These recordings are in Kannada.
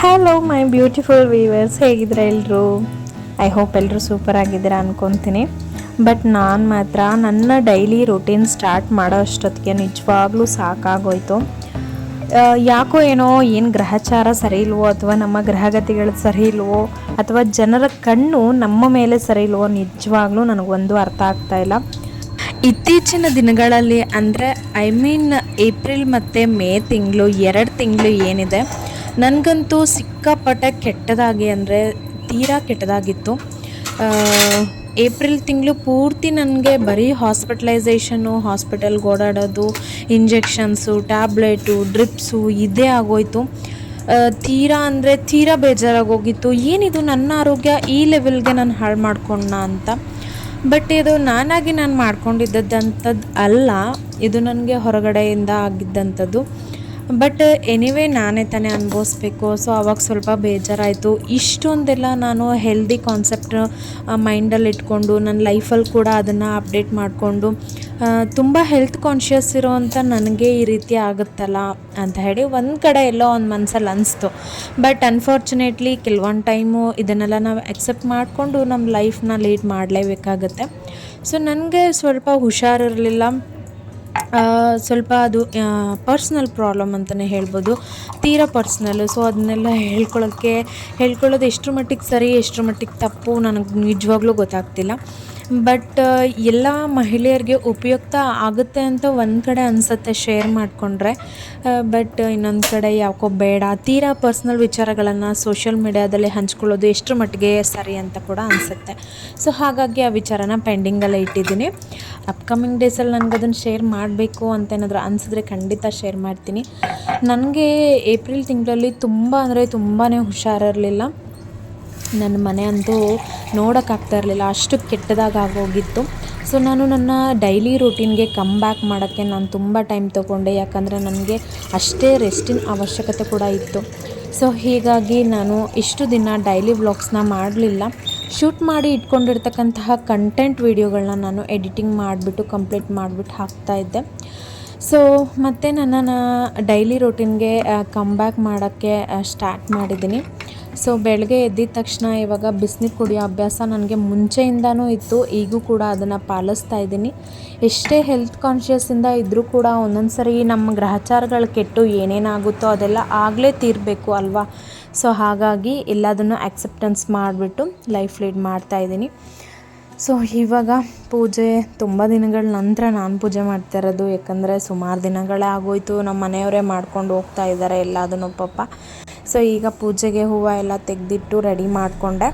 ಹಲೋ ಮೈ ಬ್ಯೂಟಿಫುಲ್ ವ್ಯೂವರ್ಸ್, ಹೇಗಿದ್ರೆ ಎಲ್ಲರೂ? ಐ ಹೋಪ್ ಎಲ್ಲರೂ ಸೂಪರ್ ಆಗಿದ್ದೀರಾ ಅನ್ಕೊತೀನಿ. ಬಟ್ ನಾನು ಮಾತ್ರ ನನ್ನ ಡೈಲಿ ರೂಟೀನ್ ಸ್ಟಾರ್ಟ್ ಮಾಡೋ ಅಷ್ಟೊತ್ತಿಗೆ ನಿಜವಾಗ್ಲೂ ಸಾಕಾಗೋಯ್ತು. ಯಾಕೋ ಏನೋ ಏನು ಗ್ರಹಚಾರ ಸರಿ ಇಲ್ವೋ, ಅಥವಾ ನಮ್ಮ ಗ್ರಹಗತಿಗಳು ಸರಿ ಇಲ್ವೋ, ಅಥವಾ ಜನರ ಕಣ್ಣು ನಮ್ಮ ಮೇಲೆ ಸರಿ ಇಲ್ವೋ, ನಿಜವಾಗ್ಲೂ ನನಗೊಂದು ಅರ್ಥ ಆಗ್ತಾ ಇಲ್ಲ. ಇತ್ತೀಚಿನ ದಿನಗಳಲ್ಲಿ ಅಂದರೆ ಏಪ್ರಿಲ್ ಮತ್ತು ಮೇ ತಿಂಗಳು 2 ತಿಂಗಳು ಏನಿದೆ, ನನಗಂತೂ ಸಿಕ್ಕಾಪಟ್ಟೆ ಕೆಟ್ಟದಾಗಿ ಅಂದರೆ ತೀರಾ ಕೆಟ್ಟದಾಗಿತ್ತು. ಏಪ್ರಿಲ್ ತಿಂಗಳು ಪೂರ್ತಿ ನನಗೆ ಬರೀ ಹಾಸ್ಪಿಟಲೈಸೇಷನ್ನು, ಹಾಸ್ಪಿಟಲ್ಗೆ ಓಡಾಡೋದು, ಇಂಜೆಕ್ಷನ್ಸು, ಟ್ಯಾಬ್ಲೆಟು, ಡ್ರಿಪ್ಸು ಇದೇ ಆಗೋಯಿತು. ತೀರಾ ಬೇಜಾರಾಗೋಗಿತ್ತು. ಏನಿದು ನನ್ನ ಆರೋಗ್ಯ ಈ ಲೆವೆಲ್ಗೆ ನಾನು ಹಾಳು ಮಾಡ್ಕೊಂಡ ಅಂತ. ಬಟ್ ಇದು ನಾನು ಮಾಡ್ಕೊಂಡಿದ್ದಂಥದ್ದು ಅಲ್ಲ, ಇದು ನನಗೆ ಹೊರಗಡೆಯಿಂದ ಆಗಿದ್ದಂಥದ್ದು. ಬಟ್ ಎನಿವೇ ನಾನೇ ತಾನೇ ಅನುಭವಿಸ್ಬೇಕು. ಸೊ ಆವಾಗ ಸ್ವಲ್ಪ ಬೇಜಾರಾಯಿತು. ಇಷ್ಟೊಂದೆಲ್ಲ ನಾನು ಹೆಲ್ದಿ ಕಾನ್ಸೆಪ್ಟ್ ಮೈಂಡಲ್ಲಿ ಇಟ್ಕೊಂಡು ನನ್ನ ಲೈಫಲ್ಲಿ ಕೂಡ ಅದನ್ನು ಅಪ್ಡೇಟ್ ಮಾಡಿಕೊಂಡು ತುಂಬ ಹೆಲ್ತ್ ಕಾನ್ಷಿಯಸ್ ಇರೋವಂಥ ನನಗೆ ಈ ರೀತಿ ಆಗುತ್ತಲ್ಲ ಅಂತ ಹೇಳಿ ಒಂದು ಕಡೆ ಎಲ್ಲೋ ಒಂದು ಮನಸ್ಸಲ್ಲಿ ಅನಿಸ್ತು. ಬಟ್ ಅನ್ಫಾರ್ಚುನೇಟ್ಲಿ ಕೆಲವೊಂದು ಟೈಮು ಇದನ್ನೆಲ್ಲ ನಾವು ಎಕ್ಸೆಪ್ಟ್ ಮಾಡಿಕೊಂಡು ನಮ್ಮ ಲೈಫ್ನ ಲೀಡ್ ಮಾಡಲೇಬೇಕಾಗತ್ತೆ. ಸೊ ನನಗೆ ಸ್ವಲ್ಪ ಹುಷಾರಿರಲಿಲ್ಲ. ಸ್ವಲ್ಪ ಅದು ಪರ್ಸ್ನಲ್ ಪ್ರಾಬ್ಲಮ್ ಅಂತಲೇ ಹೇಳ್ಬೋದು, ತೀರಾ ಪರ್ಸ್ನಲ್ಲು. ಸೊ ಅದನ್ನೆಲ್ಲ ಹೇಳ್ಕೊಳ್ಳೋದು ಎಷ್ಟರ ಮಟ್ಟಿಗೆ ಸರಿ, ಎಷ್ಟರ ಮಟ್ಟಿಗೆ ತಪ್ಪು ನನಗೆ ನಿಜವಾಗ್ಲೂ ಗೊತ್ತಾಗ್ತಿಲ್ಲ. ಬಟ್ ಎಲ್ಲ ಮಹಿಳೆಯರಿಗೆ ಉಪಯುಕ್ತ ಆಗುತ್ತೆ ಅಂತ ಒಂದು ಕಡೆ ಅನಿಸುತ್ತೆ ಶೇರ್ ಮಾಡಿಕೊಂಡ್ರೆ. ಬಟ್ ಇನ್ನೊಂದು ಕಡೆ ಯಾಕೋ ಬೇಡ, ತೀರಾ ಪರ್ಸ್ನಲ್ ವಿಚಾರಗಳನ್ನು ಸೋಷಿಯಲ್ ಮೀಡ್ಯಾದಲ್ಲಿ ಹಂಚ್ಕೊಳ್ಳೋದು ಎಷ್ಟರ ಮಟ್ಟಿಗೆ ಸರಿ ಅಂತ ಕೂಡ ಅನಿಸುತ್ತೆ. ಸೊ ಹಾಗಾಗಿ ಆ ವಿಚಾರನ ಪೆಂಡಿಂಗಲ್ಲೇ ಇಟ್ಟಿದ್ದೀನಿ. ಅಪ್ಕಮಿಂಗ್ ಡೇಸಲ್ಲಿ ನನಗದನ್ನು ಶೇರ್ ಮಾಡಬೇಕು ಅಂತ ಏನಾದರೂ ಅನಿಸಿದ್ರೆ ಖಂಡಿತ ಶೇರ್ ಮಾಡ್ತೀನಿ. ನನಗೆ ಏಪ್ರಿಲ್ ತಿಂಗಳಲ್ಲಿ ತುಂಬಾ ಹುಷಾರಿರಲಿಲ್ಲ. ನನ್ನ ಮನೆ ಅಂತೂ ನೋಡೋಕ್ಕಾಗ್ತಾ ಇರಲಿಲ್ಲ, ಅಷ್ಟು ಕೆಟ್ಟದಾಗಿ ಆಗೋಗಿತ್ತು. ಸೊ ನಾನು ನನ್ನ ಡೈಲಿ ರೂಟೀನ್ಗೆ ಕಮ್ ಬ್ಯಾಕ್ ಮಾಡೋಕ್ಕೆ ನಾನು ತುಂಬ ಟೈಮ್ ತೊಗೊಂಡೆ, ಯಾಕಂದರೆ ನನಗೆ ಅಷ್ಟೇ ರೆಸ್ಟಿನ ಅವಶ್ಯಕತೆ ಕೂಡ ಇತ್ತು. ಸೊ ಹೀಗಾಗಿ ನಾನು ಇಷ್ಟು ದಿನ ಡೈಲಿ ವ್ಲಾಗ್ಸ್ನ ಮಾಡಲಿಲ್ಲ. ಶೂಟ್ ಮಾಡಿ ಇಟ್ಕೊಂಡಿರ್ತಕ್ಕಂತಹ ಕಂಟೆಂಟ್ ವೀಡಿಯೋಗಳನ್ನ ನಾನು ಎಡಿಟಿಂಗ್ ಮಾಡಿಬಿಟ್ಟು ಕಂಪ್ಲೀಟ್ ಮಾಡಿಬಿಟ್ಟು ಹಾಕ್ತಾಯಿದ್ದೆ. ಸೊ ಮತ್ತು ನನ್ನನ್ನು ಡೈಲಿ ರೂಟೀನ್ಗೆ ಕಮ್ ಬ್ಯಾಕ್ ಮಾಡೋಕ್ಕೆ ಸ್ಟಾರ್ಟ್ ಮಾಡಿದ್ದೀನಿ. ಸೊ ಬೆಳಗ್ಗೆ ಎದ್ದಿದ ತಕ್ಷಣ ಇವಾಗ ಬಿಸಿನೀರು ಕುಡಿಯೋ ಅಭ್ಯಾಸ ನನಗೆ ಮುಂಚೆಯಿಂದನೂ ಇತ್ತು, ಈಗೂ ಕೂಡ ಅದನ್ನು ಪಾಲಿಸ್ತಾ ಇದ್ದೀನಿ. ಎಷ್ಟೇ ಹೆಲ್ತ್ ಕಾನ್ಷಿಯಸ್ಸಿಂದ ಇದ್ದರೂ ಕೂಡ ಒಂದೊಂದು ಸರಿ ನಮ್ಮ ಗ್ರಹಚಾರಗಳು ಕೆಟ್ಟು ಏನೇನಾಗುತ್ತೋ ಅದೆಲ್ಲ ಆಗಲೇ ತೀರಬೇಕು ಅಲ್ವಾ. ಸೊ ಹಾಗಾಗಿ ಎಲ್ಲದನ್ನು ಆಕ್ಸೆಪ್ಟೆನ್ಸ್ ಮಾಡಿಬಿಟ್ಟು ಲೈಫ್ ಲೀಡ್ ಮಾಡ್ತಾಯಿದ್ದೀನಿ. ಸೊ ಇವಾಗ ಪೂಜೆ ತುಂಬ ದಿನಗಳ ನಂತರ ನಾನು ಪೂಜೆ ಮಾಡ್ತಾ ಇರೋದು, ಯಾಕಂದರೆ ಸುಮಾರು ದಿನಗಳೇ ಆಗೋಯ್ತು. ನಮ್ಮ ಮನೆಯವರೇ ಮಾಡ್ಕೊಂಡು ಹೋಗ್ತಾ ಇದ್ದಾರೆ ಎಲ್ಲದನ್ನು ಪಾಪ. ಸೊ ಈಗ ಪೂಜೆಗೆ ಹೂವು ಎಲ್ಲ ತೆಗೆದಿಟ್ಟು ರೆಡಿ ಮಾಡಿಕೊಂಡೆ.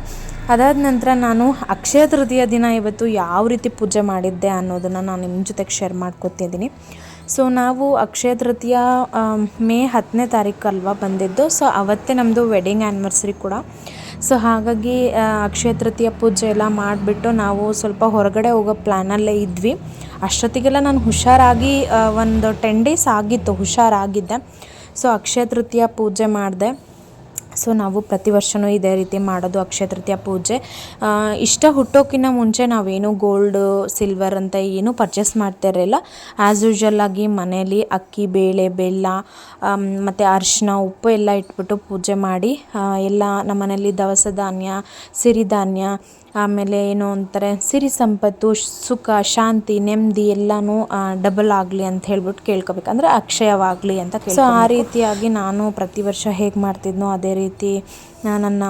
ಅದಾದ ನಂತರ ನಾನು ಅಕ್ಷಯ ತೃತೀಯ ದಿನ ಇವತ್ತು ಯಾವ ರೀತಿ ಪೂಜೆ ಮಾಡಿದ್ದೆ ಅನ್ನೋದನ್ನು ನಾನು ನಿಮ್ಮ ಜೊತೆಗೆ ಶೇರ್ ಮಾಡ್ಕೊತಿದ್ದೀನಿ. ಸೊ ನಾವು ಅಕ್ಷಯ ತೃತೀಯ ಮೇ 10ನೇ ತಾರೀಕು ಅಲ್ವಾ ಬಂದಿದ್ದು. ಸೊ ಅವತ್ತೇ ನಮ್ಮದು ವೆಡ್ಡಿಂಗ್ ಆ್ಯನಿವರ್ಸರಿ ಕೂಡ. ಸೊ ಹಾಗಾಗಿ ಅಕ್ಷಯ ತೃತೀಯ ಪೂಜೆ ಎಲ್ಲ ಮಾಡಿಬಿಟ್ಟು ನಾವು ಸ್ವಲ್ಪ ಹೊರಗಡೆ ಹೋಗೋ ಪ್ಲ್ಯಾನಲ್ಲೇ ಇದ್ವಿ. ಅಷ್ಟೊತ್ತಿಗೆಲ್ಲ ನಾನು ಹುಷಾರಾಗಿ ಒಂದು 10 ಡೇಸ್ ಆಗಿತ್ತು ಹುಷಾರಾಗಿದ್ದೆ. ಸೊ ಅಕ್ಷಯ ತೃತೀಯ ಪೂಜೆ ಮಾಡಿದೆ. ಸೊ ನಾವು ಪ್ರತಿ ವರ್ಷವೂ ಇದೇ ರೀತಿ ಮಾಡೋದು ಅಕ್ಷಯ ತೃತೀಯ ಪೂಜೆ. ಇಷ್ಟ ಹುಟ್ಟೋಕ್ಕಿಂತ ಮುಂಚೆ ನಾವೇನು ಗೋಲ್ಡು ಸಿಲ್ವರ್ ಅಂತ ಏನೂ ಪರ್ಚೇಸ್ ಮಾಡ್ತಾ ಇರಲಿಲ್ಲ. ಆ್ಯಸ್ ಯೂಶ್ವಲ್ಲಾಗಿ ಮನೇಲಿ ಅಕ್ಕಿ, ಬೇಳೆ, ಬೆಲ್ಲ ಮತ್ತು ಅರಿಶಿನ, ಉಪ್ಪು ಎಲ್ಲ ಇಟ್ಬಿಟ್ಟು ಪೂಜೆ ಮಾಡಿ ಎಲ್ಲ ನಮ್ಮ ಮನೇಲಿ ದವಸ ಧಾನ್ಯ, ಸಿರಿಧಾನ್ಯ, ಆಮೇಲೆ ಏನೋ ಅಂತಾರೆ ಸಿರಿ ಸಂಪತ್ತು, ಸುಖ, ಶಾಂತಿ, ನೆಮ್ಮದಿ ಎಲ್ಲನೂ ಡಬಲ್ ಆಗಲಿ ಅಂತ ಹೇಳ್ಬಿಟ್ಟು ಕೇಳ್ಕೊಬೇಕು, ಅಂದರೆ ಅಕ್ಷಯವಾಗಲಿ ಅಂತ ಸೊ ಆ ರೀತಿಯಾಗಿ ನಾನು ಪ್ರತಿ ವರ್ಷ ಹೇಗೆ ಮಾಡ್ತಿದ್ನೋ ಅದೇ ರೀತಿ ನನ್ನ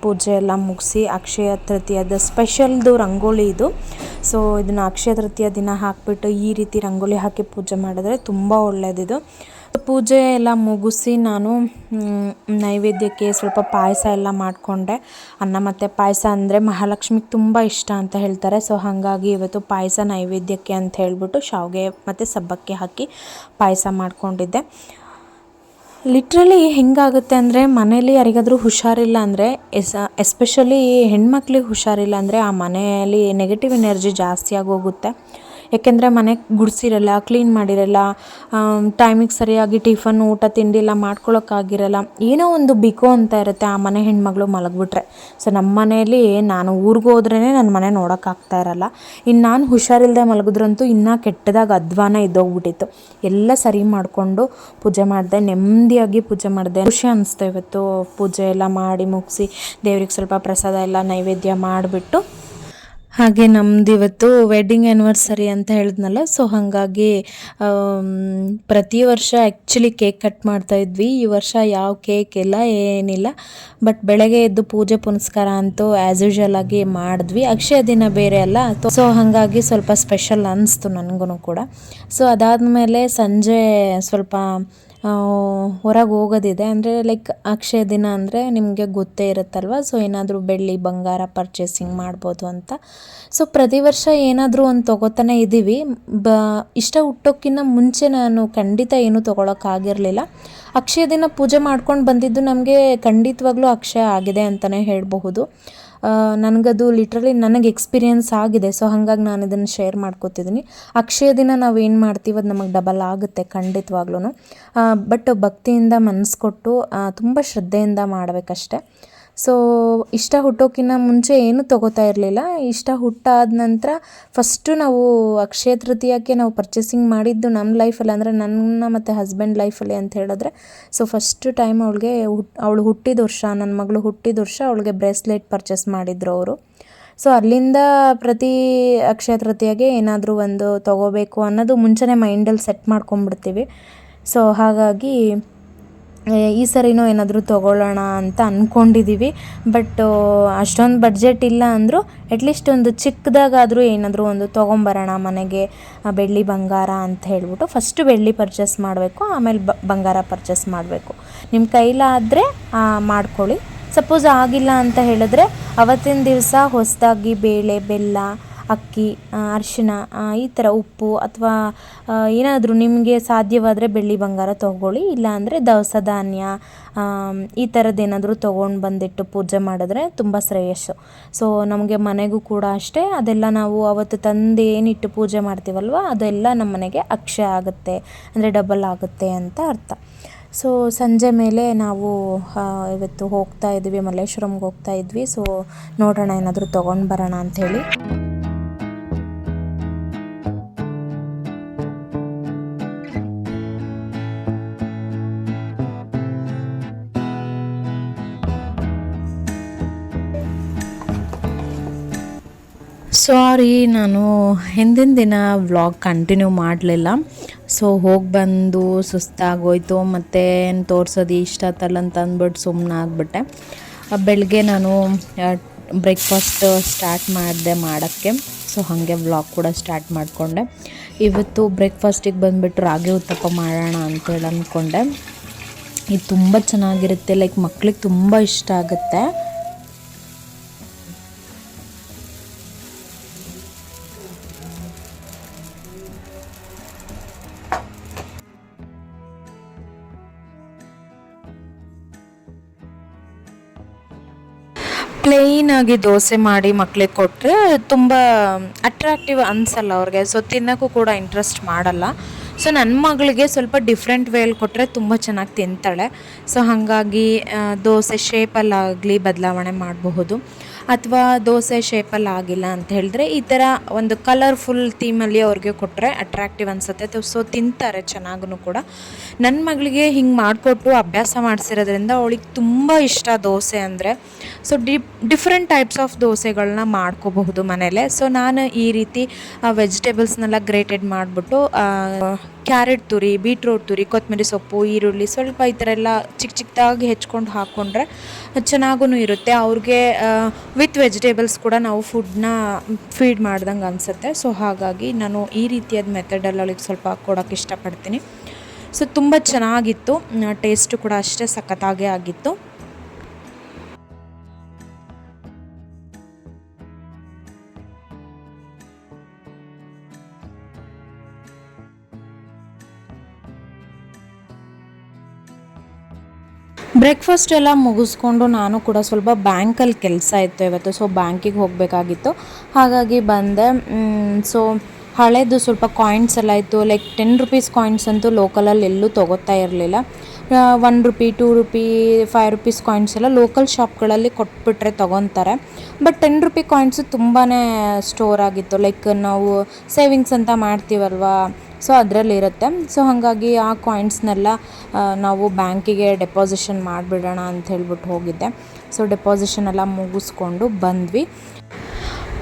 ಪೂಜೆ ಎಲ್ಲ ಮುಗಿಸಿ ಅಕ್ಷಯ ತೃತೀಯದ ಸ್ಪೆಷಲ್ದು ರಂಗೋಲಿ ಇದು. ಸೊ ಇದನ್ನು ಅಕ್ಷಯ ತೃತೀಯ ದಿನ ಹಾಕಿಬಿಟ್ಟು ಈ ರೀತಿ ರಂಗೋಲಿ ಹಾಕಿ ಪೂಜೆ ಮಾಡಿದ್ರೆ ತುಂಬ ಒಳ್ಳೆಯದಿದು. ಪೂಜೆ ಎಲ್ಲ ಮುಗಿಸಿ ನಾನು ನೈವೇದ್ಯಕ್ಕೆ ಸ್ವಲ್ಪ ಪಾಯಸ ಎಲ್ಲ ಮಾಡಿಕೊಂಡೆ. ಅನ್ನ ಮತ್ತು ಪಾಯಸ ಅಂದರೆ ಮಹಾಲಕ್ಷ್ಮಿಗೆ ತುಂಬ ಇಷ್ಟ ಅಂತ ಹೇಳ್ತಾರೆ. ಸೊ ಹಾಗಾಗಿ ಇವತ್ತು ಪಾಯಸ ನೈವೇದ್ಯಕ್ಕೆ ಅಂತ ಹೇಳ್ಬಿಟ್ಟು ಶಾವಿಗೆ ಮತ್ತು ಸಬ್ಬಕ್ಕಿ ಹಾಕಿ ಪಾಯಸ ಮಾಡಿಕೊಂಡಿದ್ದೆ. ಲಿಟ್ರಲಿ ಹೆಂಗಾಗುತ್ತೆ ಅಂದರೆ ಮನೇಲಿ ಯಾರಿಗಾದರೂ ಹುಷಾರಿಲ್ಲ ಅಂದರೆ ಎಸ್ಪೆಷಲಿ ಹೆಣ್ಮಕ್ಳಿಗೆ ಹುಷಾರಿಲ್ಲ ಅಂದರೆ ಆ ಮನೆಯಲ್ಲಿ ನೆಗೆಟಿವ್ ಎನರ್ಜಿ ಜಾಸ್ತಿ ಆಗೋಗುತ್ತೆ. ಯಾಕೆಂದರೆ ಮನೆ ಗುಡಿಸಿರಲ್ಲ, ಕ್ಲೀನ್ ಮಾಡಿರಲ್ಲ, ಟೈಮಿಗೆ ಸರಿಯಾಗಿ ಟಿಫನ್ ಊಟ ತಿಂಡಿ ಎಲ್ಲ ಮಾಡ್ಕೊಳಕ್ಕಾಗಿರಲ್ಲ, ಏನೋ ಒಂದು ಬಿಕೋ ಅಂತ ಇರುತ್ತೆ ಆ ಮನೆ ಹೆಣ್ಮಗಳು ಮಲಗಿಬಿಟ್ರೆ. ಸೊ ನಮ್ಮ ಮನೆಯಲ್ಲಿ ನಾನು ಊರಿಗೆ ಹೋದ್ರೇ ನನ್ನ ಮನೆ ನೋಡೋಕ್ಕಾಗ್ತಾ ಇರಲ್ಲ. ಇನ್ನು ನಾನು ಹುಷಾರಿಲ್ಲದೆ ಮಲಗಿದ್ರಂತೂ ಇನ್ನೂ ಕೆಟ್ಟದಾಗ ಅಧ್ವಾನ ಇದ್ದೋಗ್ಬಿಟ್ಟಿತ್ತು. ಎಲ್ಲ ಸರಿ ಮಾಡಿಕೊಂಡು ಪೂಜೆ ಮಾಡಿದೆ, ನೆಮ್ಮದಿಯಾಗಿ ಪೂಜೆ ಮಾಡಿದೆ. ಖುಷಿ ಅನಿಸ್ತು ಇವತ್ತು ಪೂಜೆ ಎಲ್ಲ ಮಾಡಿ ಮುಗಿಸಿ ದೇವ್ರಿಗೆ ಸ್ವಲ್ಪ ಪ್ರಸಾದ ಎಲ್ಲ ನೈವೇದ್ಯ ಮಾಡಿಬಿಟ್ಟು. ಹಾಗೆ ನಮ್ದು ಇವತ್ತು ವೆಡ್ಡಿಂಗ್ ಆ್ಯನಿವರ್ಸರಿ ಅಂತ ಹೇಳಿದ್ನಲ್ಲ, ಸೊ ಹಾಗಾಗಿ ಪ್ರತಿ ವರ್ಷ ಆ್ಯಕ್ಚುಲಿ ಕೇಕ್ ಕಟ್ ಮಾಡ್ತಾಯಿದ್ವಿ. ಈ ವರ್ಷ ಯಾವ ಕೇಕ್ ಇಲ್ಲ, ಏನಿಲ್ಲ. ಬಟ್ ಬೆಳಗ್ಗೆ ಎದ್ದು ಪೂಜೆ ಪುನಸ್ಕಾರ ಅಂತೂ ಆ್ಯಸ್ ಯೂಶುವಲ್ ಆಗಿ ಮಾಡಿದ್ವಿ. ಅಕ್ಷಯ ದಿನ ಬೇರೆ ಅಲ್ಲ, ಸೊ ಹಾಗಾಗಿ ಸ್ವಲ್ಪ ಸ್ಪೆಷಲ್ ಅನ್ನಿಸ್ತು ನನಗೂ ಕೂಡ. ಸೊ ಅದಾದಮೇಲೆ ಸಂಜೆ ಸ್ವಲ್ಪ ಹೊರಗೆ ಹೋಗೋದಿದೆ. ಅಂದರೆ ಲೈಕ್ ಅಕ್ಷಯ ದಿನ ಅಂದರೆ ನಿಮಗೆ ಗೊತ್ತೇ ಇರುತ್ತಲ್ವ, ಸೊ ಏನಾದರೂ ಬೆಳ್ಳಿ ಬಂಗಾರ ಪರ್ಚೇಸಿಂಗ್ ಮಾಡ್ಬೋದು ಅಂತ. ಸೊ ಪ್ರತಿ ವರ್ಷ ಏನಾದರೂ ಒಂದು ತೊಗೋತಾನೆ ಇದ್ದೀವಿ. ಇಷ್ಟ ಹುಟ್ಟೋಕ್ಕಿಂತ ಮುಂಚೆ ನಾನು ಖಂಡಿತ ಏನೂ ತೊಗೊಳಕ್ಕಾಗಿರಲಿಲ್ಲ. ಅಕ್ಷಯ ದಿನ ಪೂಜೆ ಮಾಡ್ಕೊಂಡು ಬಂದಿದ್ದು ನಮಗೆ ಖಂಡಿತವಾಗ್ಲೂ ಅಕ್ಷಯ ಆಗಿದೆ ಅಂತಲೇ ಹೇಳಬಹುದು. ನನಗದು ಲಿಟ್ರಲಿ ನನಗೆ ಎಕ್ಸ್ಪೀರಿಯೆನ್ಸ್ ಆಗಿದೆ. ಸೊ ಹಾಗಾಗಿ ನಾನು ಇದನ್ನು ಶೇರ್ ಮಾಡ್ಕೋತಿದ್ದೀನಿ. ಅಕ್ಷಯ ದಿನ ನಾವು ಏನು ಮಾಡ್ತೀವಿ ಅದು ನಮಗೆ ಡಬಲ್ ಆಗುತ್ತೆ ಖಂಡಿತವಾಗ್ಲೂ. ಬಟ್ ಭಕ್ತಿಯಿಂದ ಮನಸ್ಸು ಕೊಟ್ಟು ತುಂಬ ಶ್ರದ್ಧೆಯಿಂದ ಮಾಡಬೇಕಷ್ಟೆ. ಸೊ ಇಷ್ಟ ಹುಟ್ಟೋಕ್ಕಿಂತ ಮುಂಚೆ ಏನೂ ತೊಗೋತಾ ಇರಲಿಲ್ಲ. ಇಷ್ಟ ಹುಟ್ಟಾದ ನಂತರ ಫಸ್ಟು ನಾವು ಅಕ್ಷಯ ತೃತೀಯಕ್ಕೆ ನಾವು ಪರ್ಚೇಸಿಂಗ್ ಮಾಡಿದ್ದು ನಮ್ಮ ಲೈಫಲ್ಲಿ, ಅಂದರೆ ನನ್ನ ಮತ್ತು ಹಸ್ಬೆಂಡ್ ಲೈಫಲ್ಲಿ ಅಂತ ಹೇಳಿದ್ರೆ. ಸೊ ಫಸ್ಟು ಟೈಮ್ ಅವಳು ಹುಟ್ಟಿದ ವರ್ಷ, ನನ್ನ ಮಗಳು ಹುಟ್ಟಿದ ವರ್ಷ ಅವಳಿಗೆ ಬ್ರೇಸ್ಲೆಟ್ ಪರ್ಚೇಸ್ ಮಾಡಿದ್ರು ಅವರು. ಸೊ ಅಲ್ಲಿಂದ ಪ್ರತಿ ಅಕ್ಷಯ ತೃತೀಯಗೆ ಏನಾದರೂ ಒಂದು ತೊಗೋಬೇಕು ಅನ್ನೋದು ಮುಂಚೆನೇ ಮೈಂಡಲ್ಲಿ ಸೆಟ್ ಮಾಡ್ಕೊಂಡ್ಬಿಡ್ತೀವಿ. ಸೊ ಹಾಗಾಗಿ ಈ ಸರಿನೂ ಏನಾದರೂ ತೊಗೊಳ್ಳೋಣ ಅಂತ ಅಂದ್ಕೊಂಡಿದ್ದೀವಿ. ಬಟ್ ಅಷ್ಟೊಂದು ಬಡ್ಜೆಟ್ ಇಲ್ಲ ಅಂದರೂ ಅಟ್ಲೀಸ್ಟ್ ಒಂದು ಚಿಕ್ಕದಾಗಾದರೂ ಏನಾದರೂ ಒಂದು ತೊಗೊಂಬರೋಣ ಮನೆಗೆ, ಬೆಳ್ಳಿ ಬಂಗಾರ ಅಂತ ಹೇಳ್ಬಿಟ್ಟು. ಫಸ್ಟು ಬೆಳ್ಳಿ ಪರ್ಚೇಸ್ ಮಾಡಬೇಕು, ಆಮೇಲೆ ಬಂಗಾರ ಪರ್ಚೇಸ್ ಮಾಡಬೇಕು. ನಿಮ್ಮ ಕೈಲಾದರೆ ಮಾಡ್ಕೊಳ್ಳಿ. ಸಪೋಸ್ ಆಗಿಲ್ಲ ಅಂತ ಹೇಳಿದ್ರೆ ಅವತ್ತಿನ ದಿವಸ ಹೊಸದಾಗಿ ಬೇಳೆ, ಬೆಲ್ಲ, ಅಕ್ಕಿ, ಅರಿಶಿನ, ಈ ಥರ ಉಪ್ಪು ಅಥವಾ ಏನಾದರೂ ನಿಮಗೆ ಸಾಧ್ಯವಾದರೆ ಬೆಳ್ಳಿ ಬಂಗಾರ ತೊಗೊಳ್ಳಿ. ಇಲ್ಲಾಂದರೆ ದವಸ ಧಾನ್ಯ ಈ ಥರದ್ದೇನಾದರೂ ತೊಗೊಂಡು ಬಂದಿಟ್ಟು ಪೂಜೆ ಮಾಡಿದ್ರೆ ತುಂಬ ಶ್ರೇಯಸ್ಸು. ಸೊ ನಮಗೆ ಮನೆಗೂ ಕೂಡ ಅಷ್ಟೇ, ಅದೆಲ್ಲ ನಾವು ಅವತ್ತು ತಂದು ಏನಿಟ್ಟು ಪೂಜೆ ಮಾಡ್ತೀವಲ್ವ ಅದೆಲ್ಲ ನಮ್ಮ ಮನೆಗೆ ಅಕ್ಷಯ ಆಗುತ್ತೆ, ಅಂದರೆ ಡಬಲ್ ಆಗುತ್ತೆ ಅಂತ ಅರ್ಥ. ಸೊ ಸಂಜೆ ಮೇಲೆ ನಾವು ಇವತ್ತು ಹೋಗ್ತಾ ಇದ್ವಿ, ಮಲ್ಲೇಶ್ವರಂಗೆ ಹೋಗ್ತಾ ಇದ್ವಿ. ಸೊ ನೋಡೋಣ ಏನಾದರೂ ತೊಗೊಂಡು ಬರೋಣ ಅಂಥೇಳಿ. ಸಾರಿ, ನಾನು ಹಿಂದಿನ ದಿನ ವ್ಲಾಗ್ ಕಂಟಿನ್ಯೂ ಮಾಡಲಿಲ್ಲ. ಸೊ ಹೋಗಿ ಬಂದು ಸುಸ್ತಾಗೋಯ್ತು, ಮತ್ತು ಏನು ತೋರಿಸೋದು ಇಷ್ಟ ಆತಲ್ಲ ಅಂತ ಅಂದ್ಬಿಟ್ಟು ಸುಮ್ಮನೆ ಆಗಿಬಿಟ್ಟೆ. ಬೆಳಗ್ಗೆ ನಾನು ಬ್ರೇಕ್ಫಾಸ್ಟ್ ಸ್ಟಾರ್ಟ್ ಮಾಡಿದೆ ಮಾಡೋಕ್ಕೆ. ಸೊ ಹಾಗೆ ವ್ಲಾಗ್ ಕೂಡ ಸ್ಟಾರ್ಟ್ ಮಾಡಿಕೊಂಡೆ. ಇವತ್ತು ಬ್ರೇಕ್ಫಾಸ್ಟಿಗೆ ಬಂದುಬಿಟ್ಟು ರಾಗಿ ಉತ್ತಪ್ಪ ಮಾಡೋಣ ಅಂತೇಳಿ ಅಂದ್ಕೊಂಡೆ. ಇದು ತುಂಬ ಚೆನ್ನಾಗಿರುತ್ತೆ, ಲೈಕ್ ಮಕ್ಳಿಗೆ ತುಂಬ ಇಷ್ಟ ಆಗುತ್ತೆ. ಪ್ಲೇನಾಗಿ ದೋಸೆ ಮಾಡಿ ಮಕ್ಳಿಗೆ ಕೊಟ್ಟರೆ ತುಂಬ ಅಟ್ರಾಕ್ಟಿವ್ ಅನಿಸಲ್ಲ ಅವ್ರಿಗೆ. ಸೊ ತಿನ್ನೋಕ್ಕೂ ಕೂಡ ಇಂಟ್ರೆಸ್ಟ್ ಮಾಡಲ್ಲ. ಸೊ ನನ್ನ ಮಗಳಿಗೆ ಸ್ವಲ್ಪ ಡಿಫ್ರೆಂಟ್ ವೇಯಲ್ಲಿ ಕೊಟ್ಟರೆ ತುಂಬ ಚೆನ್ನಾಗಿ ತಿಂತಾಳೆ. ಸೊ ಹಾಗಾಗಿ ದೋಸೆ ಶೇಪಲ್ಲಾಗಲಿ ಬದಲಾವಣೆ ಮಾಡಬಹುದು, ಅಥವಾ ದೋಸೆ ಶೇಪಲ್ಲಿ ಆಗಿಲ್ಲ ಅಂತ ಹೇಳಿದ್ರೆ ಈ ಥರ ಒಂದು ಕಲರ್ಫುಲ್ ಥೀಮಲ್ಲಿ ಅವ್ರಿಗೆ ಕೊಟ್ಟರೆ ಅಟ್ರಾಕ್ಟಿವ್ ಅನಿಸುತ್ತೆ. ಸೊ ತಿಂತಾರೆ ಚೆನ್ನಾಗೂ ಕೂಡ. ನನ್ನ ಮಗಳಿಗೆ ಹಿಂಗೆ ಮಾಡಿಕೊಟ್ಟು ಅಭ್ಯಾಸ ಮಾಡಿಸಿರೋದ್ರಿಂದ ಅವಳಿಗೆ ತುಂಬ ಇಷ್ಟ ದೋಸೆ ಅಂದರೆ. ಸೊ ಡಿಫ್ರೆಂಟ್ ಟೈಪ್ಸ್ ಆಫ್ ದೋಸೆಗಳನ್ನ ಮಾಡ್ಕೋಬಹುದು ಮನೇಲೆ. ಸೊ ನಾನು ಈ ರೀತಿ ವೆಜಿಟೇಬಲ್ಸ್ನೆಲ್ಲ ಗ್ರೇಟೆಡ್ ಮಾಡಿಬಿಟ್ಟು ಕ್ಯಾರೆಟ್ ತುರಿ, ಬೀಟ್ರೋಟ್ ತುರಿ, ಕೊತ್ತಂಬರಿ ಸೊಪ್ಪು, ಈರುಳ್ಳಿ ಸ್ವಲ್ಪ ಈ ಥರ ಎಲ್ಲ ಚಿಕ್ಕ ಚಿಕ್ಕದಾಗಿ ಹೆಚ್ಕೊಂಡು ಹಾಕ್ಕೊಂಡ್ರೆ ಚೆನ್ನಾಗೂ ಇರುತ್ತೆ. ಅವ್ರಿಗೆ ವಿತ್ ವೆಜಿಟೇಬಲ್ಸ್ ಕೂಡ ನಾವು ಫುಡ್ನ ಫೀಡ್ ಮಾಡ್ದಂಗೆ ಅನಿಸುತ್ತೆ. ಸೊ ಹಾಗಾಗಿ ನಾನು ಈ ರೀತಿಯಾದ ಮೆಥಡಲ್ಲಿ ಅವಳಿಗೆ ಸ್ವಲ್ಪ ಕೊಡೋಕ್ಕೆ ಇಷ್ಟಪಡ್ತೀನಿ. ಸೊ ತುಂಬ ಚೆನ್ನಾಗಿತ್ತು, ಟೇಸ್ಟು ಕೂಡ ಅಷ್ಟೇ ಸಖತ್ತಾಗೇ ಆಗಿತ್ತು. ಬ್ರೇಕ್ಫಾಸ್ಟ್ ಎಲ್ಲ ಮುಗಿಸ್ಕೊಂಡು ನಾನು ಕೂಡ ಸ್ವಲ್ಪ ಬ್ಯಾಂಕಲ್ಲಿ ಕೆಲಸ ಇತ್ತು ಇವತ್ತು. ಸೊ ಬ್ಯಾಂಕಿಗೆ ಹೋಗಬೇಕಾಗಿತ್ತು, ಹಾಗಾಗಿ ಬಂದೆ. ಸೊ ಹಳೇದು ಸ್ವಲ್ಪ ಕಾಯಿನ್ಸ್ ಎಲ್ಲ ಇತ್ತು. ಲೈಕ್ 10 ರುಪೀಸ್ ಕಾಯಿನ್ಸ್ ಅಂತೂ ಲೋಕಲಲ್ಲಿ ಎಲ್ಲೂ ತೊಗೋತಾ ಇರಲಿಲ್ಲ. 1 ರುಪಿ, 2 ರುಪಿ, 5 ರುಪೀಸ್ ಕಾಯಿನ್ಸ್ ಎಲ್ಲ ಲೋಕಲ್ ಶಾಪ್ಗಳಲ್ಲಿ ಕೊಟ್ಬಿಟ್ರೆ ತೊಗೊತಾರೆ. ಬಟ್ 10 ರುಪಿ ಕಾಯಿನ್ಸು ತುಂಬಾ ಸ್ಟೋರ್ ಆಗಿತ್ತು. ಲೈಕ್ ನಾವು ಸೇವಿಂಗ್ಸ್ ಅಂತ ಮಾಡ್ತೀವಲ್ವಾ, ಸೊ ಅದರಲ್ಲಿರುತ್ತೆ. ಸೊ ಹಾಗಾಗಿ ಆ ಕಾಯಿನ್ಸ್ನೆಲ್ಲ ನಾವು ಬ್ಯಾಂಕಿಗೆ ಡೆಪಾಸಿಷನ್ ಮಾಡಿಬಿಡೋಣ ಅಂತ ಹೇಳ್ಬಿಟ್ಟು ಹೋಗಿದ್ದೆ. ಸೊ ಡೆಪಾಸಿಷನ್ ಎಲ್ಲ ಮುಗಿಸ್ಕೊಂಡು ಬಂದ್ವಿ.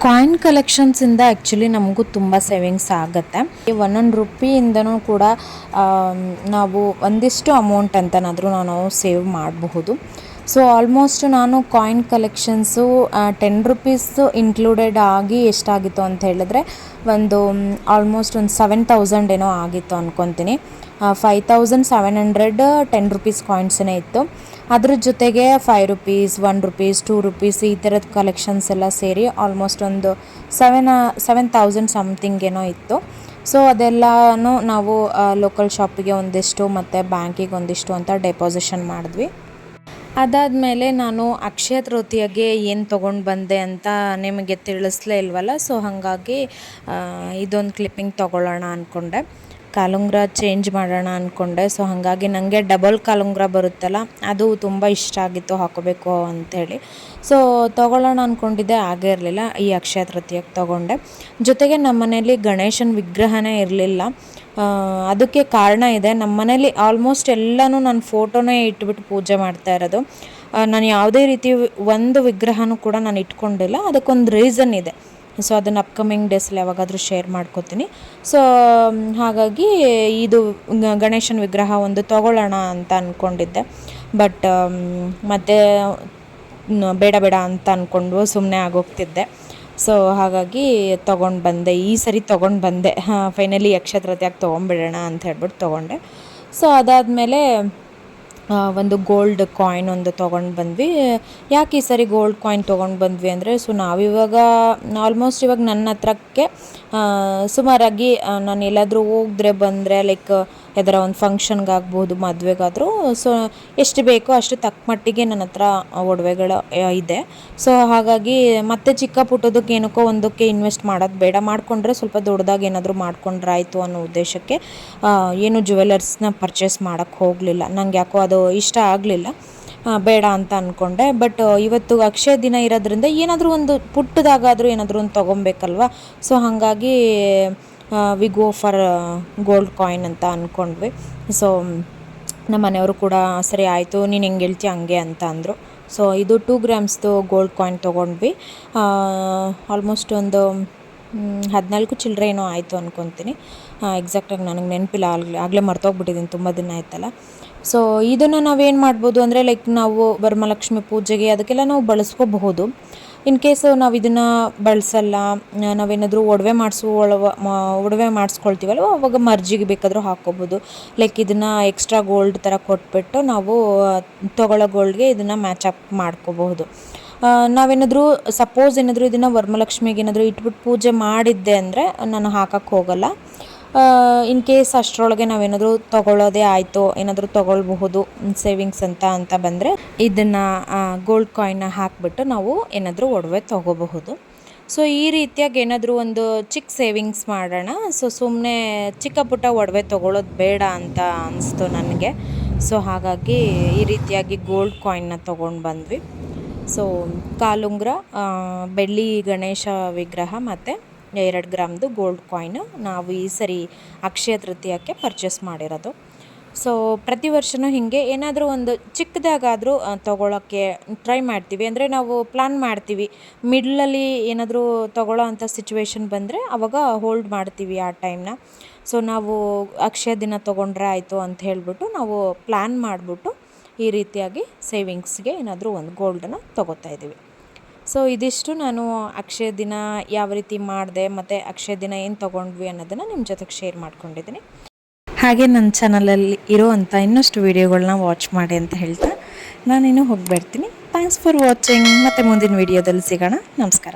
ಕಾಯಿನ್ ಕಲೆಕ್ಷನ್ಸಿಂದ ಆ್ಯಕ್ಚುಲಿ ನಮಗೂ ತುಂಬ ಸೇವಿಂಗ್ಸ್ ಆಗುತ್ತೆ. 1 ರುಪಿಯಿಂದನೂ ಕೂಡ ನಾವು ಒಂದಿಷ್ಟು ಅಮೌಂಟ್ ಅಂತನಾದರೂ ನಾವು ಸೇವ್ ಮಾಡಬಹುದು. ಸೊ ಆಲ್ಮೋಸ್ಟ್ ನಾನು ಕಾಯಿನ್ ಕಲೆಕ್ಷನ್ಸು 10 ರುಪೀಸು ಇನ್ಕ್ಲೂಡೆಡ್ ಆಗಿ ಎಷ್ಟಾಗಿತ್ತು ಅಂತ ಹೇಳಿದ್ರೆ ಆಲ್ಮೋಸ್ಟ್ ಒಂದು 7,000 ಏನೋ ಆಗಿತ್ತು ಅಂದ್ಕೊತೀನಿ. 5,700 10 ರುಪೀಸ್ ಕಾಯಿನ್ಸೇ ಇತ್ತು. ಅದ್ರ ಜೊತೆಗೆ 5 ರುಪೀಸ್, 1 ರುಪೀಸ್, 2 ರುಪೀಸ್ ಈ ಥರದ ಕಲೆಕ್ಷನ್ಸ್ ಎಲ್ಲ ಸೇರಿ ಆಲ್ಮೋಸ್ಟ್ ಒಂದು 7,000 ಸಮಥಿಂಗ್ ಏನೋ ಇತ್ತು. ಸೊ ಅದೆಲ್ಲನೂ ನಾವು ಲೋಕಲ್ ಶಾಪಿಗೆ ಒಂದಿಷ್ಟು ಮತ್ತು ಬ್ಯಾಂಕಿಗೆ ಒಂದಿಷ್ಟು ಅಂತ ಡೆಪಾಸಿಷನ್ ಮಾಡಿದ್ವಿ. ಅದಾದಮೇಲೆ ನಾನು ಅಕ್ಷಯ ತೃತೀಯಗೆ ಏನು ತೊಗೊಂಡು ಬಂದೆ ಅಂತ ನಿಮಗೆ ತಿಳಿಸ್ಲೇ ಇಲ್ವಲ್ಲ. ಸೊ ಹಾಗಾಗಿ ಇದೊಂದು ಕ್ಲಿಪ್ಪಿಂಗ್ ತೊಗೊಳ್ಳೋಣ ಅಂದ್ಕೊಂಡೆ. ಕಾಲುಂಗ್ರ ಚೇಂಜ್ ಮಾಡೋಣ ಅಂದ್ಕೊಂಡೆ. ಸೊ ಹಾಗಾಗಿ ನನಗೆ ಡಬಲ್ ಕಾಲುಂಗ್ರ ಬರುತ್ತಲ್ಲ, ಅದು ತುಂಬ ಇಷ್ಟ ಆಗಿತ್ತು ಹಾಕೋಬೇಕು ಅಂಥೇಳಿ. ಸೊ ತೊಗೊಳ್ಳೋಣ ಅಂದ್ಕೊಂಡಿದ್ದೆ, ಆಗೇ ಇರಲಿಲ್ಲ. ಈ ಅಕ್ಷಯ ತೃತೀಯಕ್ಕೆ ತೊಗೊಂಡೆ. ಜೊತೆಗೆ ನಮ್ಮ ಮನೇಲಿ ಗಣೇಶನ ವಿಗ್ರಹನೇ ಇರಲಿಲ್ಲ. ಅದಕ್ಕೆ ಕಾರಣ ಇದೆ. ನಮ್ಮ ಮನೇಲಿ ಆಲ್ಮೋಸ್ಟ್ ಎಲ್ಲನೂ ನಾನು ಫೋಟೋನೇ ಇಟ್ಬಿಟ್ಟು ಪೂಜೆ ಮಾಡ್ತಾ ಇರೋದು. ನಾನು ಯಾವುದೇ ರೀತಿ ಒಂದು ವಿಗ್ರಹನೂ ಕೂಡ ನಾನು ಇಟ್ಕೊಂಡಿಲ್ಲ. ಅದಕ್ಕೊಂದು ರೀಸನ್ ಇದೆ. ಸೊ ಅದನ್ನು ಅಪ್ಕಮಿಂಗ್ ಡೇಸಲ್ಲಿ ಯಾವಾಗಾದರೂ ಶೇರ್ ಮಾಡ್ಕೋತೀನಿ. ಸೊ ಹಾಗಾಗಿ ಇದು ಗಣೇಶನ ವಿಗ್ರಹ ಒಂದು ತೊಗೊಳ್ಳೋಣ ಅಂತ ಅಂದ್ಕೊಂಡಿದ್ದೆ. ಬಟ್ ಮತ್ತೆ ಬೇಡ ಅಂತ ಅಂದ್ಕೊಂಡು ಸುಮ್ಮನೆ ಆಗೋಗ್ತಿದ್ದೆ. ಸೊ ಹಾಗಾಗಿ ತೊಗೊಂಡು ಬಂದೆ. ಈ ಸರಿ ತೊಗೊಂಡು ಬಂದೆ. ಫೈನಲಿ ಅಕ್ಷಯ ತೃತೀಯಕ್ಕೆ ತೊಗೊಂಡ್ಬಿಡೋಣ ಅಂತ ಹೇಳ್ಬಿಟ್ಟು ತೊಗೊಂಡೆ. ಸೊ ಅದಾದಮೇಲೆ ಒಂದು ಗೋಲ್ಡ್ ಕಾಯಿನ್ ಒಂದು ತೊಗೊಂಡು ಬಂದ್ವಿ. ಯಾಕೆ ಈ ಸರಿ ಗೋಲ್ಡ್ ಕಾಯಿನ್ ತೊಗೊಂಡು ಬಂದ್ವಿ ಅಂದರೆ, ಸೊ ನಾವಿವಾಗ ಆಲ್ಮೋಸ್ಟ್ ಇವಾಗ ನನ್ನ ಹತ್ರಕ್ಕೆ ಸುಮಾರಾಗಿ ನಾನು ಎಲ್ಲಾದರೂ ಹೋಗಿದ್ರೆ ಬಂದರೆ, ಲೈಕ್ ಯಾವ್ದಾರ ಒಂದು ಫಂಕ್ಷನ್ಗಾಗ್ಬೋದು, ಮದುವೆಗಾದರೂ, ಸೊ ಎಷ್ಟು ಬೇಕೋ ಅಷ್ಟು ತಕ್ಕ ಮಟ್ಟಿಗೆ ನನ್ನ ಹತ್ರ ಒಡವೆಗಳು ಇದೆ. ಸೊ ಹಾಗಾಗಿ ಮತ್ತೆ ಚಿಕ್ಕ ಪುಟ್ಟದಕ್ಕೆ ಏನಕ್ಕೋ ಒಂದಕ್ಕೆ ಇನ್ವೆಸ್ಟ್ ಮಾಡೋದು ಬೇಡ, ಮಾಡಿಕೊಂಡ್ರೆ ಸ್ವಲ್ಪ ದೊಡ್ಡದಾಗಿ ಏನಾದರೂ ಮಾಡ್ಕೊಂಡ್ರೆ ಆಯಿತು ಅನ್ನೋ ಉದ್ದೇಶಕ್ಕೆ ಏನು ಜ್ಯುವೆಲರ್ಸ್ನ ಪರ್ಚೇಸ್ ಮಾಡೋಕ್ಕೆ ಹೋಗಲಿಲ್ಲ. ನಂಗೆ ಯಾಕೋ ಅದು ಇಷ್ಟ ಆಗಲಿಲ್ಲ, ಬೇಡ ಅಂತ ಅಂದ್ಕೊಂಡೆ. ಬಟ್ ಇವತ್ತು ಅಕ್ಷಯ ದಿನ ಇರೋದ್ರಿಂದ ಏನಾದರೂ ಒಂದು ಪುಟ್ಟದಾಗಾದರೂ ಏನಾದರೂ ಒಂದು ತೊಗೊಬೇಕಲ್ವ. ಸೊ ಹಾಗಾಗಿ we go for gold coin ಅಂತ ಅಂದ್ಕೊಂಡ್ವಿ. ಸೊ ನಮ್ಮ ಮನೆಯವರು ಕೂಡ ಸರಿ ಆಯಿತು, ನೀನು ಹೆಂಗೆ ಹೇಳ್ತೀಯ ಹಂಗೆ ಅಂತ ಅಂದರು. ಸೊ ಇದು 2 ಗ್ರಾಮ್ಸ್ದು ಗೋಲ್ಡ್ ಕಾಯಿನ್ ತೊಗೊಂಡ್ವಿ. ಆಲ್ಮೋಸ್ಟ್ ಒಂದು 14 ಚಿಲ್ಲರೆ ಏನೋ ಆಯಿತು ಅಂದ್ಕೊತೀನಿ. ಎಕ್ಸಾಕ್ಟಾಗಿ ನನಗೆ ನೆನಪಿಲ್ಲ, ಆಗಲೇ ಮರ್ತೋಗ್ಬಿಟ್ಟಿದ್ದೀನಿ, ತುಂಬ ದಿನ ಆಯ್ತಲ್ಲ. ಸೊ ಇದನ್ನು ನಾವೇನು ಮಾಡ್ಬೋದು ಅಂದರೆ, ಲೈಕ್ ನಾವು ವರಮಹಾಲಕ್ಷ್ಮಿ ಪೂಜೆಗೆ ಅದಕ್ಕೆಲ್ಲ ನಾವು ಬಳಸ್ಕೋಬಹುದು. ಇನ್ ಕೇಸ್ ನಾವು ಇದನ್ನು ಬಳಸಲ್ಲ, ನಾವೇನಾದರೂ ಒಡವೆ ಮಾಡಿಸ್ಕೊಳ್ತೀವಲ್ವ, ಅವಾಗ ಮರ್ಜಿಗೆ ಬೇಕಾದರೂ ಹಾಕ್ಕೋಬೋದು. ಲೈಕ್ ಇದನ್ನು ಎಕ್ಸ್ಟ್ರಾ ಗೋಲ್ಡ್ ಥರ ಕೊಟ್ಬಿಟ್ಟು ನಾವು ತೊಗೊಳ್ಳೋ ಗೋಲ್ಡ್ಗೆ ಇದನ್ನು ಮ್ಯಾಚ್ ಅಪ್ ಮಾಡ್ಕೋಬಹುದು. ನಾವೇನಾದರೂ ಸಪೋಸ್ ಏನಾದರೂ ಇದನ್ನು ವರಮಹಾಲಕ್ಷ್ಮಿಗೆ ಏನಾದರೂ ಇಟ್ಬಿಟ್ಟು ಪೂಜೆ ಮಾಡಿದ್ದೆ ಅಂದರೆ ನಾನು ಹಾಕಕ್ಕೆ ಹೋಗಲ್ಲ. ಇನ್ ಕೇಸ್ ಅಷ್ಟರೊಳಗೆ ನಾವೇನಾದರೂ ತೊಗೊಳ್ಳೋದೇ ಆಯಿತು, ಏನಾದರೂ ತೊಗೊಳ್ಬಹುದು ಸೇವಿಂಗ್ಸ್ ಅಂತ ಬಂದರೆ ಇದನ್ನು ಗೋಲ್ಡ್ ಕಾಯಿನ್ನ ಹಾಕಿಬಿಟ್ಟು ನಾವು ಏನಾದರೂ ಒಡವೆ ತೊಗೋಬಹುದು. ಸೊ ಈ ರೀತಿಯಾಗಿ ಏನಾದರೂ ಒಂದು ಚಿಕ್ಕ ಸೇವಿಂಗ್ಸ್ ಮಾಡೋಣ. ಸೊ ಸುಮ್ಮನೆ ಚಿಕ್ಕ ಪುಟ್ಟ ಒಡವೆ ತೊಗೊಳ್ಳೋದು ಬೇಡ ಅಂತ ಅನಿಸ್ತು ನನಗೆ. ಸೊ ಹಾಗಾಗಿ ಈ ರೀತಿಯಾಗಿ ಗೋಲ್ಡ್ ಕಾಯಿನ್ನ ತೊಗೊಂಡು ಬಂದ್ವಿ. ಸೊ ಕಾಲುಂಗ್ರ, ಬೆಳ್ಳಿ ಗಣೇಶ ವಿಗ್ರಹ ಮತ್ತು 2 ಗ್ರಾಮ್ದು ಗೋಲ್ಡ್ ಕಾಯಿನ್ ನಾವು ಈ ಸರಿ ಅಕ್ಷಯ ತೃತೀಯಕ್ಕೆ ಪರ್ಚೇಸ್ ಮಾಡಿರೋದು. ಸೊ ಪ್ರತಿ ವರ್ಷವೂ ಹೀಗೆ ಏನಾದರೂ ಒಂದು ಚಿಕ್ಕದಾಗಾದರೂ ತೊಗೊಳಕ್ಕೆ ಟ್ರೈ ಮಾಡ್ತೀವಿ. ಅಂದರೆ ನಾವು ಪ್ಲ್ಯಾನ್ ಮಾಡ್ತೀವಿ, ಮಿಡ್ಲಲ್ಲಿ ಏನಾದರೂ ತೊಗೊಳ್ಳೋ ಅಂಥ ಸಿಚುವೇಶನ್ ಬಂದರೆ ಆವಾಗ ಹೋಲ್ಡ್ ಮಾಡ್ತೀವಿ ಆ ಟೈಮ್ನ. ಸೊ ನಾವು ಅಕ್ಷಯ ದಿನ ತೊಗೊಂಡ್ರೆ ಆಯಿತು ಅಂತ ಹೇಳಿಬಿಟ್ಟು ನಾವು ಪ್ಲ್ಯಾನ್ ಮಾಡಿಬಿಟ್ಟು ಈ ರೀತಿಯಾಗಿ ಸೇವಿಂಗ್ಸ್ಗೆ ಏನಾದರೂ ಒಂದು ಗೋಲ್ಡನ್ನು ತೊಗೋತಾ ಇದ್ದೀವಿ. ಸೊ ಇದಿಷ್ಟು ನಾನು ಅಕ್ಷಯ ದಿನ ಯಾವ ರೀತಿ ಮಾಡಿದೆ ಮತ್ತು ಅಕ್ಷಯ ದಿನ ಏನು ತೊಗೊಂಡ್ವಿ ಅನ್ನೋದನ್ನು ನಿಮ್ಮ ಜೊತೆಗೆ ಶೇರ್ ಮಾಡ್ಕೊಂಡಿದ್ದೀನಿ. ಹಾಗೆ ನನ್ನ ಚಾನಲಲ್ಲಿ ಇರೋವಂಥ ಇನ್ನಷ್ಟು ವೀಡಿಯೋಗಳನ್ನ ವಾಚ್ ಮಾಡಿ ಅಂತ ಹೇಳ್ತಾ ನಾನಿನ್ನೂ ಹೋಗಿ ಬರ್ತೀನಿ. Thanks for watching. ಮತ್ತು ಮುಂದಿನ ವೀಡಿಯೋದಲ್ಲಿ ಸಿಗೋಣ. ನಮಸ್ಕಾರ.